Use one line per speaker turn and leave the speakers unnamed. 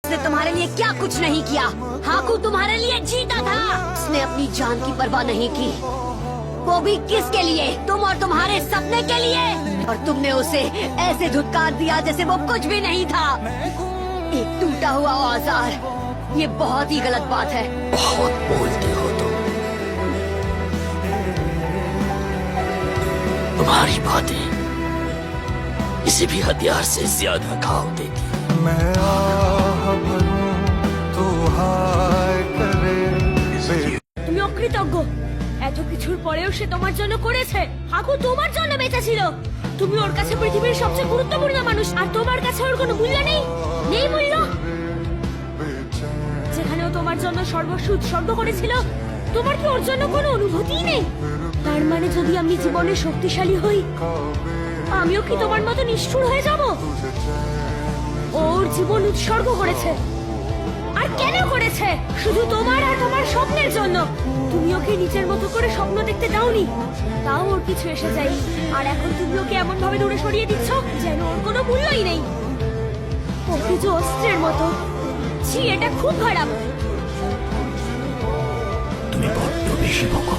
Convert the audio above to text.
उसने तुम्हारे लिए क्या कुछ नहीं किया। हाकू तुम्हारे लिए जीता था। उसने अपनी जान की परवाह नहीं की, वो भी किसके लिए? तुम और तुम्हारे सपने के लिए। और तुमने उसे ऐसे धुतकार दिया जैसे वो कुछ भी नहीं था। एक टूटा हुआ औजार, ये बहुत ही गलत बात है।
बहुत बोलते हो तुम। तुम्हारी बातें किसी भी हथियार से ज्यादा घाव देती।
मैं आह भरूं तो हाय करे।
তুমি অকৃতজ্ঞ। এত কিছুর পরেও সে তোমার জন্য করেছে। হাকু তোমার জন্য বেঁচে ছিল। তুমি ওর কাছে পৃথিবীর সবচেয়ে গুরুত্বপূর্ণ মানুষ, আর তোমার কাছে ওর কোনো মূল্য নেই। নেই মূল্য। যেখানে ও তোমার জন্য সর্বস্ব উৎসর্গ করেছিল, তোমার কি ওর জন্য কোনো অনুভূতিই নেই? তার মানে যদি আমি জীবনে শক্তিশালী হই, আমিও কি তোমার মতো নিষ্ঠুর হয়ে যাব? ওর জীবন উৎসর্গ করেছে, আর কেন করেছে? শুধু তোমার আর তোমার স্বপ্নের জন্য। তুমি ওকে নিজের মতো করে স্বপ্ন দেখতে দাওনি, তাও ওর কিছু এসে যাই। আর এখন তুমি ওকে এমন ভাবে দূরে সরিয়ে দিচ্ছ যেন ওর কোনো মূল্যই নেই। ওকে যে অস্ত্রের মতো। ছি, এটা খুব খারাপ।
তুমি বড্ড বেশি বকো।